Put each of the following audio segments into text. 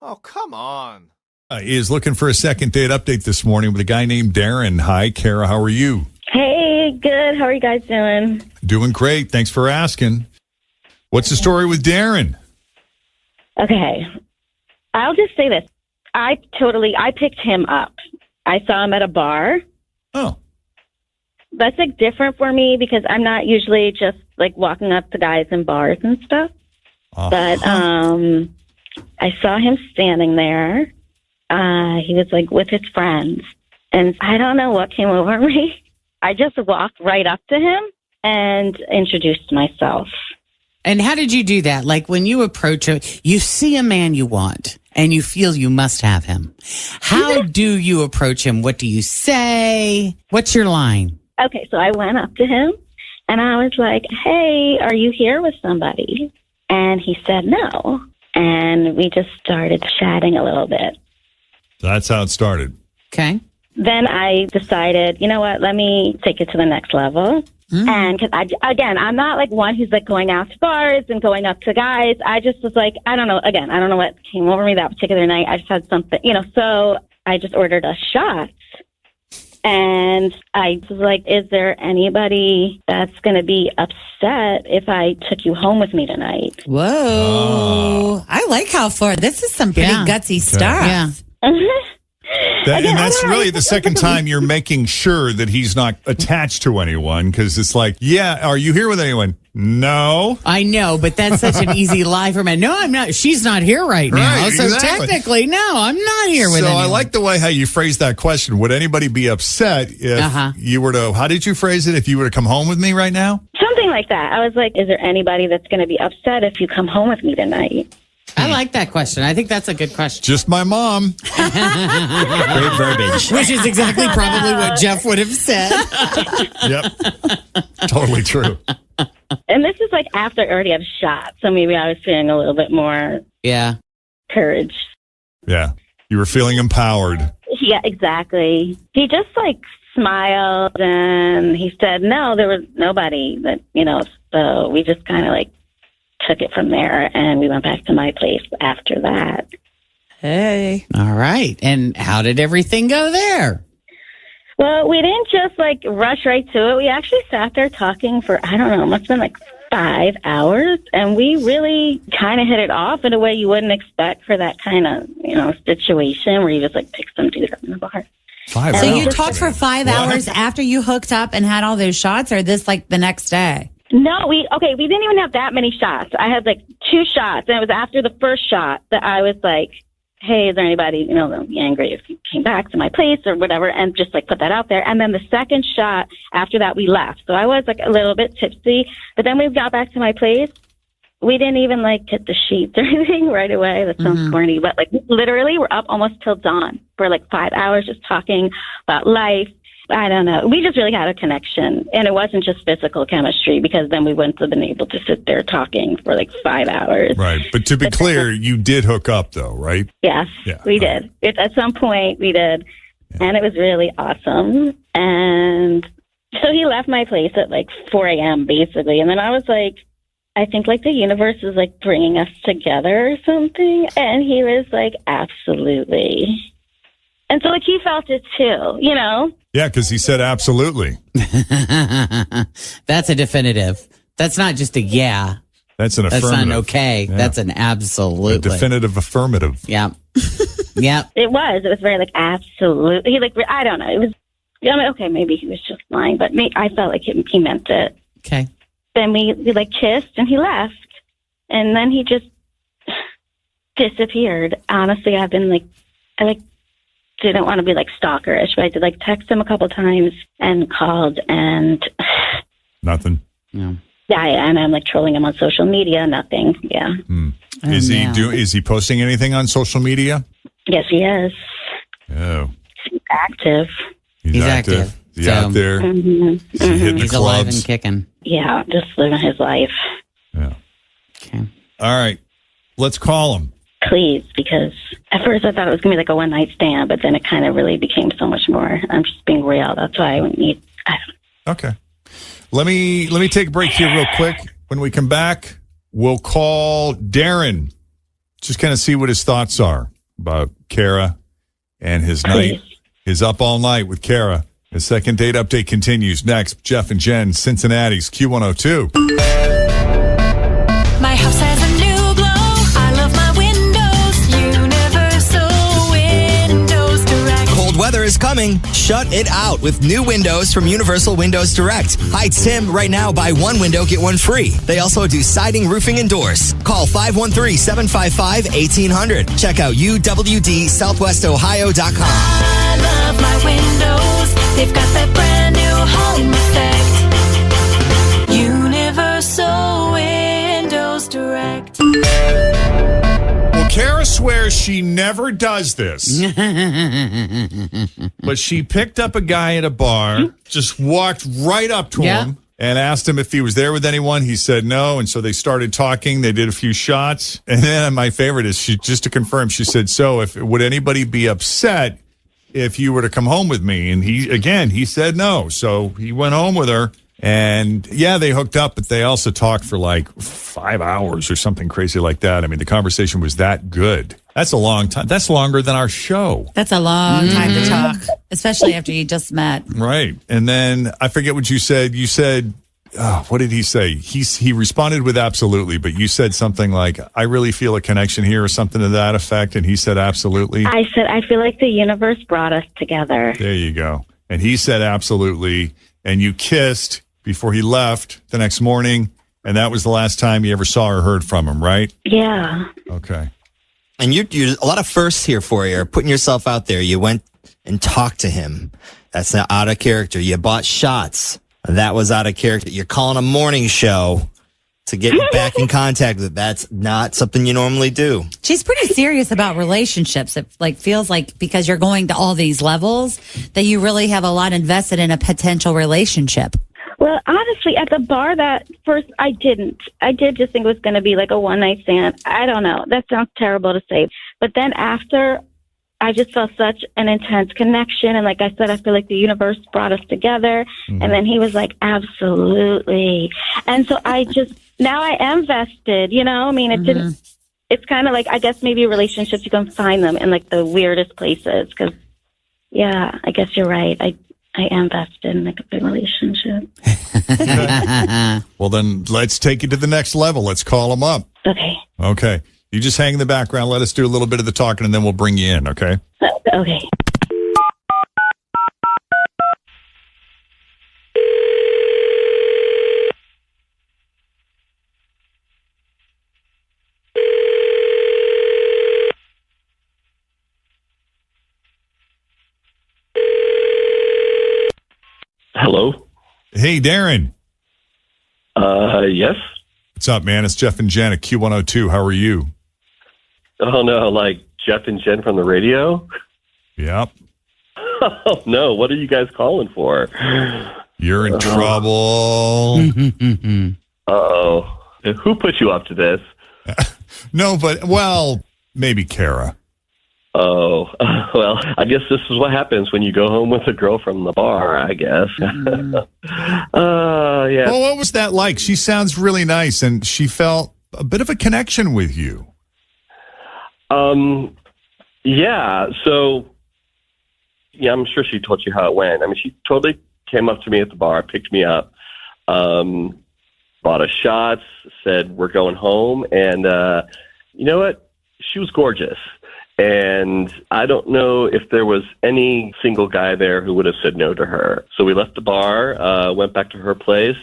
Oh, come on. Is looking for a second date update this morning with a guy named Darren. Hi, Kara. How are you? Hey, good. How are you guys doing? Doing great. Thanks for asking. What's the story with Darren? Okay. I'll just say this. I picked him up. I saw him at a bar. Oh. That's like different for me because I'm not usually just like walking up to guys in bars and stuff. Uh-huh. But I saw him standing there. He was like with his friends. And I don't know what came over me. I just walked right up to him and introduced myself. And how did you do that? Like when you approach him, you see a man you want and you feel you must have him. How do you approach him? What do you say? What's your line? Okay, so I went up to him and I was like, hey, are you here with somebody? And he said no. And we just started chatting a little bit. That's how it started. Okay. Then I decided, you know what, let me take it to the next level. And cause I'm not like one who's like going out to bars and going up to guys. I just was like, I don't know what came over me that particular night. I just had something, so I just ordered a shot. And I was like, is there anybody that's going to be upset if I took you home with me tonight? Whoa. I like how far. This is some pretty gutsy stuff. Yeah. And that's really the second time you're making sure that he's not attached to anyone, because it's like, yeah, are you here with anyone? No. I know, but that's such an easy lie for men. No, I'm not. She's not here right now. Right, so exactly. technically, no, I'm not here with anyone. So I like the way how you phrased that question. Would anybody be upset if you were to, how did you phrase it? If you were to come home with me right now? Something like that. I was like, is there anybody that's going to be upset if you come home with me tonight? I like that question. I think that's a good question. Just my mom. Great verbiage. Which is exactly probably what Jeff would have said. Yep. Totally true. And this is like after I already had a shot, so maybe I was feeling a little bit more courage. Yeah. You were feeling empowered. Yeah, exactly. He just like smiled and he said, no, there was nobody that, so we just kind of like took it from there and we went back to my place after that. Hey. All right. And how did everything go there? Well, we didn't just like rush right to it. We actually sat there talking for, I don't know, it must have been like 5 hours. And we really kind of hit it off in a way you wouldn't expect for that kind of, situation where you just like pick some dude up in the bar. 5 So hours. you talked for 5 hours after you hooked up and had all those shots, or this like the next day? No, we didn't even have that many shots. I had like 2 shots, and it was after the first shot that I was like, hey, is there anybody, that'll be angry if you came back to my place or whatever, and just like put that out there. And then the second shot after that, we left. So I was like a little bit tipsy, but then we got back to my place. We didn't even like hit the sheets or anything right away. That sounds corny, but like literally we're up almost till dawn for like 5 hours just talking about life. I don't know. We just really had a connection, and it wasn't just physical chemistry, because then we wouldn't have been able to sit there talking for like 5 hours. Right. But to be clear, you did hook up though, right? Yes, we did. At some point we did, and it was really awesome. And so he left my place at like 4 a.m. basically, and then I was like, I think like the universe is like bringing us together or something. And he was like, absolutely. And so like he felt it too, Yeah, because he said absolutely. That's a definitive. That's not just a yeah. That's an That's affirmative. not an okay. Yeah. That's an absolutely. A definitive affirmative. Yeah. Yeah. It was very like absolutely. He like, I don't know. It was, okay, maybe he was just lying, but I felt like he meant it. Okay. Then we like kissed and he left, and then he just disappeared. Honestly, I didn't want to be like stalkerish, but I did like text him a couple times and called, and Nothing. Yeah. And I'm like trolling him on social media. Nothing. Yeah. Is he posting anything on social media? Yes, he is. Oh. He's active. He's active. He's So- out there. Mm-hmm. Is he hitting the He's alive and clubs? kicking. Yeah, just living his life. Yeah. Okay. All right. Let's call him. Please, because at first I thought it was going to be like a one-night stand, but then it kind of really became so much more. I'm just being real. That's why I need... Okay. Let me take a break here real quick. When we come back, we'll call Darren. Just kind of see what his thoughts are. about Kara and his night, his up all night with Kara. The second date update continues next. Jeff and Jen, Cincinnati's Q102. My house has a new glow. I love my windows. Universal Windows Direct. Cold weather is coming. Shut it out with new windows from Universal Windows Direct. Hi, it's Tim. Right now, buy one window, get one free. They also do siding, roofing, and doors. Call 513-755-1800. Check out uwdsouthwestohio.com. I love my windows. They've got that brand new home effect. Universal Windows Direct. Well, Kara swears she never does this. But she picked up a guy at a bar, just walked right up to him and asked him if he was there with anyone. He said no. And so they started talking. They did a few shots. And then my favorite is just to confirm, she said, so would anybody be upset if you were to come home with me? And he said no. So he went home with her. And yeah, they hooked up, but they also talked for like 5 hours or something crazy like that. I mean, the conversation was that good. That's a long time. That's longer than our show. That's a long time to talk, especially after you just met. Right. And then I forget what you said. You said, what did he say? He responded with absolutely, but you said something like, I really feel a connection here or something to that effect. And he said, absolutely. I said, I feel like the universe brought us together. There you go. And he said, absolutely. And you kissed before he left the next morning. And that was the last time you ever saw or heard from him, right? Yeah. Okay. And you're a lot of firsts here for you. Putting yourself out there. You went and talked to him. That's not out of character. You bought shots. That was out of character. You're calling a morning show to get back in contact with. That's not something you normally do. She's pretty serious about relationships. It feels like because you're going to all these levels that you really have a lot invested in a potential relationship. Well, honestly, at the bar that first, I didn't. I did just think it was going to be like a one-night stand. I don't know. That sounds terrible to say. But then after, I just felt such an intense connection. And like I said, I feel like the universe brought us together. Mm-hmm. And then he was like, absolutely. And so now I am vested, you know? I mean, it's kind of like, I guess maybe relationships, you can find them in like the weirdest places. Because, yeah, I guess you're right. I am vested in like a big relationship. Well, then let's take it to the next level. Let's call him up. Okay. You just hang in the background. Let us do a little bit of the talking, and then we'll bring you in, okay? Okay. Hello. Hey, Darren. Yes. What's up, man? It's Jeff and Jen at Q102. How are you? Oh, no, like Jeff and Jen from the radio? Yep. Oh, no. What are you guys calling for? You're in trouble. Uh-oh. Who put you up to this? No, but, well, maybe Kara. Oh, well, I guess this is what happens when you go home with a girl from the bar, I guess. Yeah. Well, what was that like? She sounds really nice, and she felt a bit of a connection with you. Yeah, so, yeah, I'm sure she told you how it went. I mean, she totally came up to me at the bar, picked me up, bought us shots, said, we're going home, and you know what? She was gorgeous. And I don't know if there was any single guy there who would have said no to her. So we left the bar, went back to her place.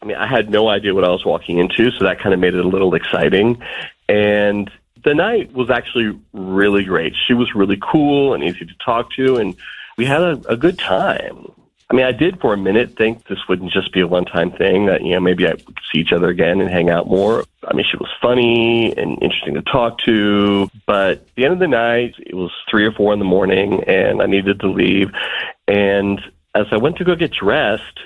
I mean, I had no idea what I was walking into, so that kind of made it a little exciting. And the night was actually really great. She was really cool and easy to talk to, and we had a good time. I mean, I did for a minute think this wouldn't just be a one-time thing, that, you know, maybe I could see each other again and hang out more. I mean, she was funny and interesting to talk to, but at the end of the night, it was 3 or 4 in the morning, and I needed to leave. And as I went to go get dressed,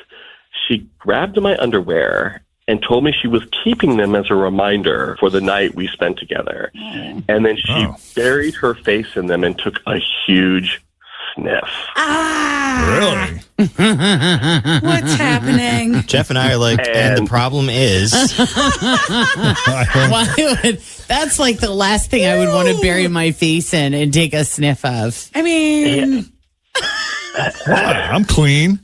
she grabbed my underwear and told me she was keeping them as a reminder for the night we spent together. And then she buried her face in them and took a huge sniff. Really? What's happening? Jeff and I are like, and the problem is, Why that's like the last thing I would want to bury my face in and take a sniff of. I mean, I'm clean.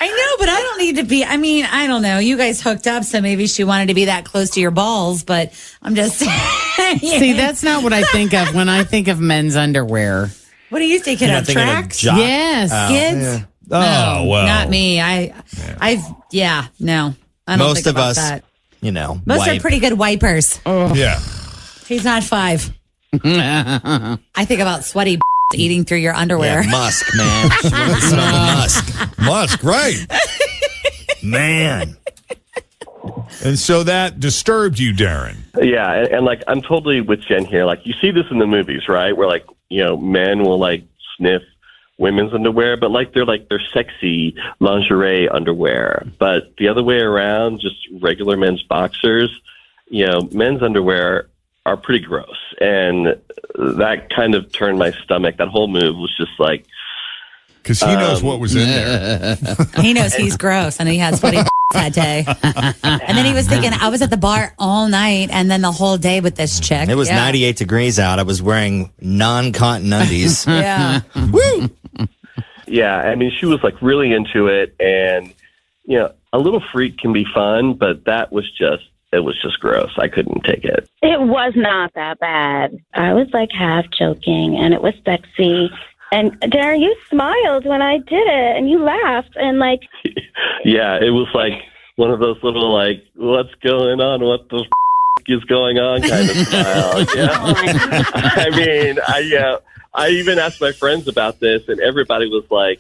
I know, but I don't need to be. I mean, I don't know. You guys hooked up, so maybe she wanted to be that close to your balls, but I'm just saying. See, that's not what I think of when I think of men's underwear. What do you think? It you're not thinking of attracts jock- Yes. kids? Oh, No, well. not me. No. I don't most think of about us, that. Most Most are pretty good wipers. Yeah. He's not 5. I think about sweaty eating through your underwear. Yeah, musk, man. She wanted to smell the musk. Musk, right. Man. And so that disturbed you, Darren. Yeah, and like I'm totally with Jen here. Like you see this in the movies, right? Where like men will like sniff women's underwear, but like they're sexy lingerie underwear. But the other way around, just regular men's boxers, men's underwear are pretty gross, and that kind of turned my stomach. That whole move was just like. Because he knows what was in there. He knows he's gross, and he had sweaty that day. And then he was thinking, I was at the bar all night and then the whole day with this chick. It was 98 degrees out. I was wearing non-cotton undies. Yeah. Woo! Yeah, I mean, she was like really into it, and a little freak can be fun, but it was just gross. I couldn't take it. It was not that bad. I was like half joking, and it was sexy. And Darren, you smiled when I did it, and you laughed, and like. Yeah, it was like one of those little like, what's going on? What the is going on? Kind of smile. Yeah. I mean, I even asked my friends about this, and everybody was like,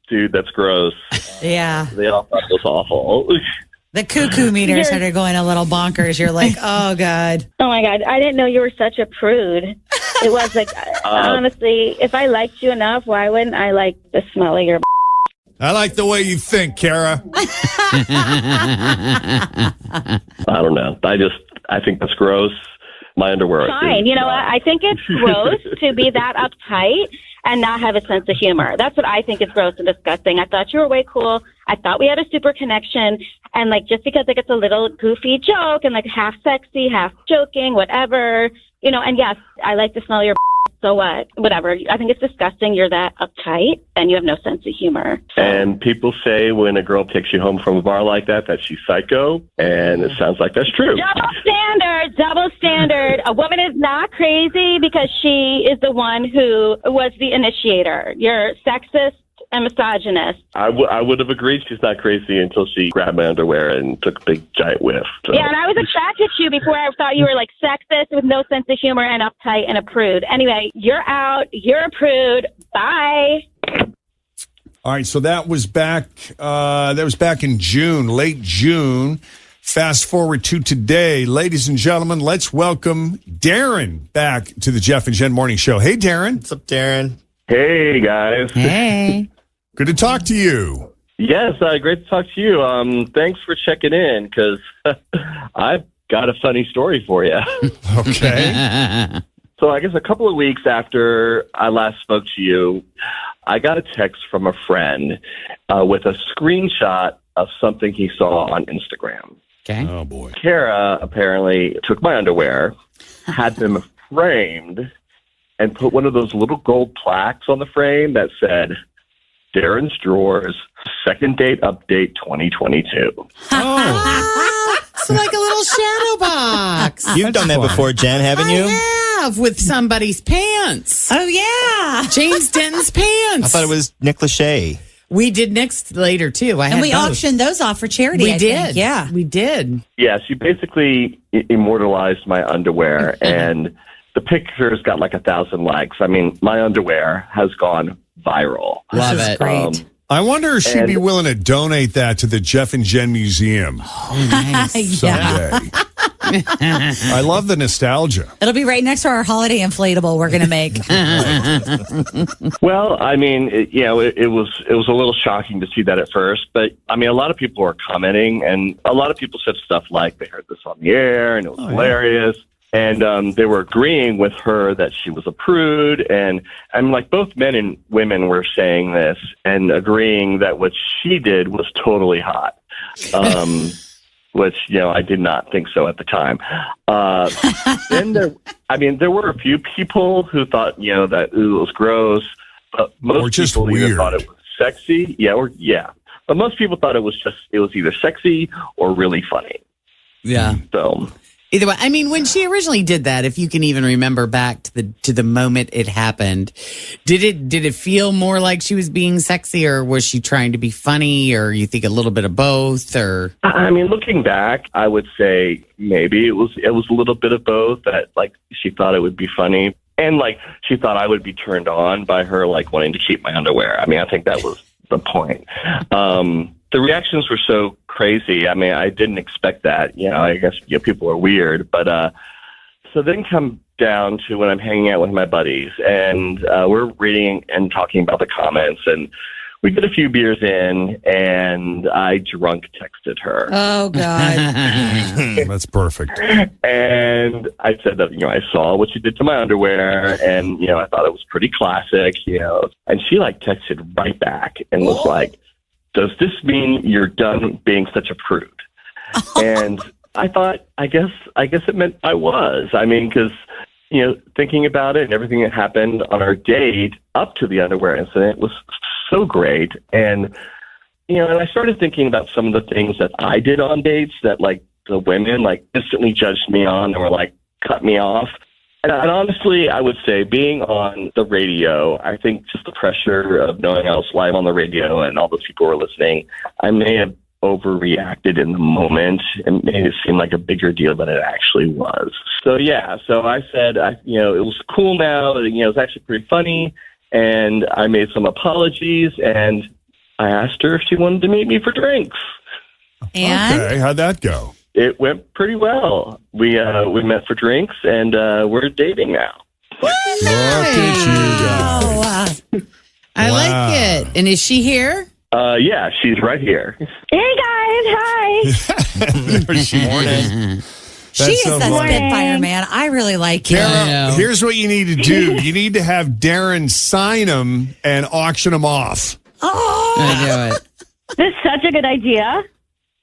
"Dude, that's gross." Yeah. They all thought it was awful. The cuckoo meters started going a little bonkers. You're like, oh, God. Oh, my God. I didn't know you were such a prude. It was like, honestly, if I liked you enough, why wouldn't I like the smell of your I like the way you think, Kara. I don't know. I think that's gross. My underwear. Fine. You know what? I think it's gross to be that uptight and not have a sense of humor. That's what I think is gross and disgusting. I thought you were way cool. I thought we had a super connection. And like, just because like it's a little goofy joke and like half sexy, half joking, whatever, and yes, I like to smell your so what? Whatever. I think it's disgusting. You're that uptight and you have no sense of humor. So. And people say when a girl takes you home from a bar like that she's psycho, and it sounds like that's true. Double standard, double standard. A woman is not crazy because she is the one who was the initiator. You're sexist and misogynist. I would have agreed she's not crazy until she grabbed my underwear and took a big giant whiff. So. Yeah, and I was attracted to you before I thought you were like sexist with no sense of humor and uptight and a prude. Anyway, you're out. You're a prude. Bye. All right, so that was back in June, late June. Fast forward to today. Ladies and gentlemen, let's welcome Darren back to the Jeff and Jen Morning Show. Hey, Darren. What's up, Darren? Hey, guys. Hey. Good to talk to you. Yes, great to talk to you. Thanks for checking in, because I've got a funny story for you. Okay. So I guess a couple of weeks after I last spoke to you, I got a text from a friend with a screenshot of something he saw on Instagram. Okay. Oh, boy. Kara apparently took my underwear, had them framed, and put one of those little gold plaques on the frame that said, Darren's Drawers, second date update 2022. Oh, So like a little shadow box. You've done that fun. before, Jen, haven't you? I have with somebody's pants. Oh, yeah. James Denton's pants. I thought it was Nick Lachey. We did next later too. And we auctioned those off for charity. We I did. think. Yeah. We did. Yeah, she basically immortalized my underwear, and the picture's got like 1,000 likes. I mean, my underwear has gone viral. Love This is it. great. I wonder if she'd be willing to donate that to the Jeff and Jen Museum Yeah. someday. I love the nostalgia. It'll be right next to our holiday inflatable we're going to make. Well, I mean, it was a little shocking to see that at first, but I mean, a lot of people were commenting, and a lot of people said stuff like they heard this on the air and it was hilarious. And they were agreeing with her that she was a prude. And I'm like, both men and women were saying this and agreeing that what she did was totally hot. Which, I did not think so at the time. Then there were a few people who thought, that it was gross. But most Or just people either weird. thought it was sexy. Yeah. But most people thought it was either sexy or really funny. Yeah. So Either way, I mean, when she originally did that, if you can even remember back to the moment it happened, did it feel more like she was being sexy, or was she trying to be funny, or you think a little bit of both? Or I mean, looking back, I would say maybe it was a little bit of both. That like she thought it would be funny, and like she thought I would be turned on by her like wanting to keep my underwear. I mean, I think that was the point. The reactions were so crazy. I mean, I didn't expect that. I guess people are weird. But so then come down to when I'm hanging out with my buddies, and we're reading and talking about the comments, and we get a few beers in, and I drunk texted her. Oh, God. That's perfect. And I said that, I saw what you did to my underwear, and, I thought it was pretty classic, And she, like, texted right back and was like, does this mean you're done being such a prude? And I thought, I guess it meant I was. I mean, because, thinking about it and everything that happened on our date up to the underwear incident was so great. And, and I started thinking about some of the things that I did on dates that, like, the women, like, instantly judged me on and were, like, cut me off. And honestly, I would say being on the radio, I think just the pressure of knowing I was live on the radio and all those people were listening, I may have overreacted in the moment and made it seem like a bigger deal than it actually was. So, so I said, it was cool now. It was actually pretty funny. And I made some apologies, and I asked her if she wanted to meet me for drinks. And Okay, how'd that go? It went pretty well. We met for drinks, and we're dating now. Look at you guys. I Wow. like it. And is she here? Yeah, she's right here. Hey guys, hi. Morning. she is so a funny. Spitfire, man. I really like it. I Kara, know. here's what you need to do. You need to have Darren sign them and auction them off. Oh, I knew it. This is such a good idea.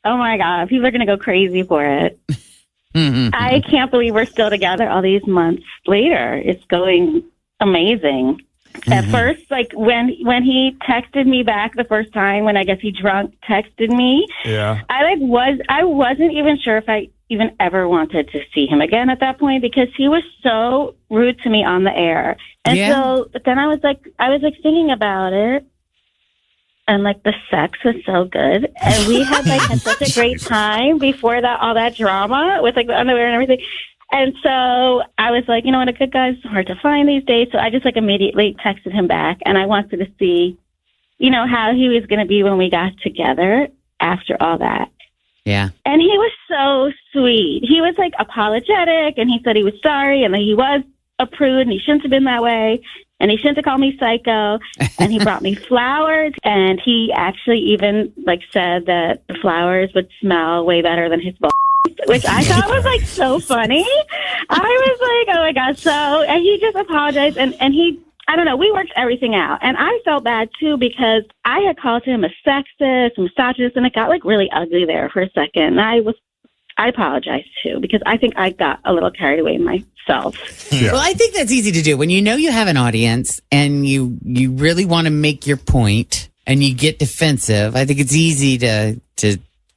Oh my God, people are going to go crazy for it. I can't believe we're still together all these months later. It's going amazing. At first, like when he texted me back the first time, when I guess he drunk texted me, Yeah. I wasn't even sure if I even ever wanted to see him again at that point, because he was so rude to me on the air. And Yeah. so then I was thinking about it. And like the sex was so good, and we had had such a great time before that, all that drama with like the underwear and everything. And so I was like, what, a good guy's hard to find these days. So I just immediately texted him back, and I wanted to see, how he was going to be when we got together after all that. Yeah. And he was so sweet. He was apologetic, and he said he was sorry, and that he was a prude, and he shouldn't have been that way. And he shouldn't have called me psycho. And he brought me flowers. And he actually even said that the flowers would smell way better than his balls, which I thought was so funny. I was like, oh my gosh. So, and he just apologized. And he, I don't know, we worked everything out. And I felt bad too, because I had called him a sexist, a misogynist, and it got really ugly there for a second. And I apologize too, because I think I got a little carried away myself. Yeah. Well, I think that's easy to do when you know you have an audience and you really want to make your point and you get defensive. I think it's easy to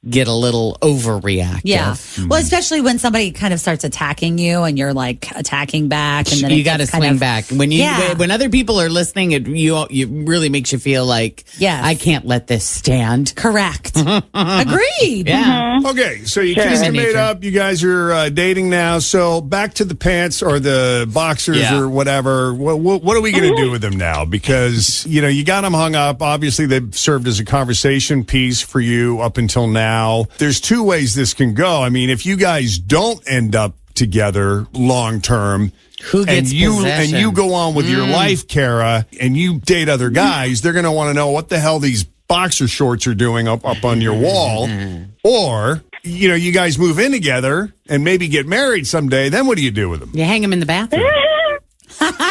get a little overreactive. yeah. Well, especially when somebody kind of starts attacking you and you're attacking back, and then You got to swing back when Yeah. when other people are listening. It really makes you feel like, Yes. I can't let this stand. Correct. Agreed. Yeah. Okay, so you Sure. kissed and Human made nature. up. You guys are dating now. So back to the pants or the boxers Yeah. or whatever. What are we going to do with them now? Because, you got them hung up. Obviously, they've served as a conversation piece for you up until now. There's two ways this can go. I mean, if you guys don't end up together long term, Who gets possession? and you go on with your life, Kara, and you date other guys, they're going to want to know what the hell these boxer shorts are doing up on your wall. Or you guys move in together and maybe get married someday, then what do you do with them? You hang them in the bathroom.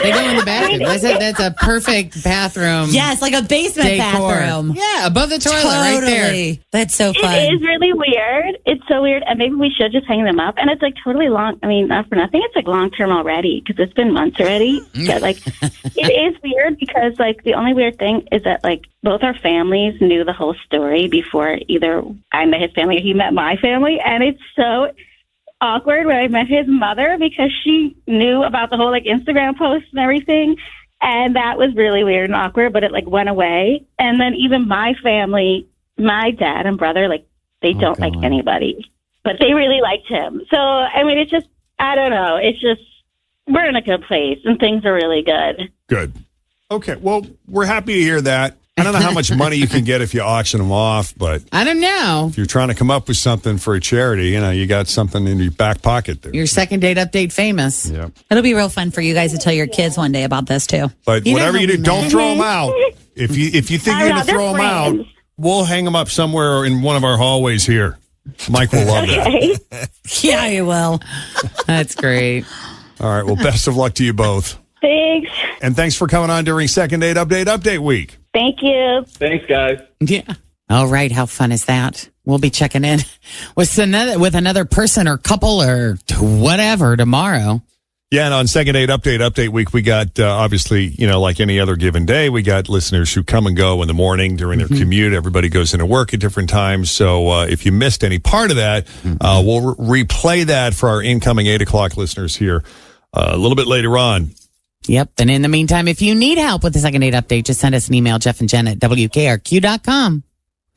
They go in the bathroom. That's a perfect bathroom. Yes, like a basement decor. bathroom. Yeah, above the toilet right there. Totally. That's so fun. It is really weird. It's so weird. And maybe we should just hang them up. And it's like totally long. I mean, not for nothing. It's like long term already because it's been months already. But like, it is weird because like the only weird thing is that like both our families knew the whole story before either I met his family or he met my family. And it's so awkward when I met his mother because she knew about the whole like Instagram post and everything. And that was really weird and awkward, but it like went away. And then even my family, my dad and brother, like they don't like anybody, but they really liked him. So, I mean, it's just, I don't know. It's just, we're in a good place and things are really good. Good. Okay. Well, we're happy to hear that. I don't know how much money you can get if you auction them off, but I don't know. if you're trying to come up with something for a charity, you got something in your back pocket there. Your second date update famous. Yeah. It'll be real fun for you guys to tell your kids one day about this too. But You whatever don't you do, know, don't man. throw them out. If you think I you're know, going to throw them they're out, friends. we'll hang them up somewhere in one of our hallways here. Mike will love that. Okay. Yeah, you will. That's great. All right. Well, best of luck to you both. Thanks. And thanks for coming on during Second Date Update Week. Thank you. Thanks, guys. Yeah. All right. How fun is that? We'll be checking in with another person or couple or whatever tomorrow. Yeah, and on Second Date Update Week, we got, obviously, like any other given day, we got listeners who come and go in the morning during their commute. Everybody goes into work at different times. So if you missed any part of that, we'll replay that for our incoming 8 o'clock listeners here a little bit later on. Yep. And in the meantime, if you need help with the second date update, just send us an email, Jeff and Jen at WKRQ.com.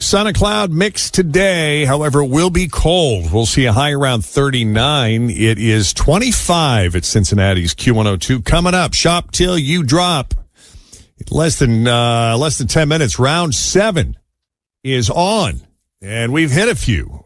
Sun and cloud mix today. However, it will be cold. We'll see a high around 39. It is 25 at Cincinnati's Q102. Coming up, shop till you drop. Less than 10 minutes. Round 7 is on, and we've hit a few.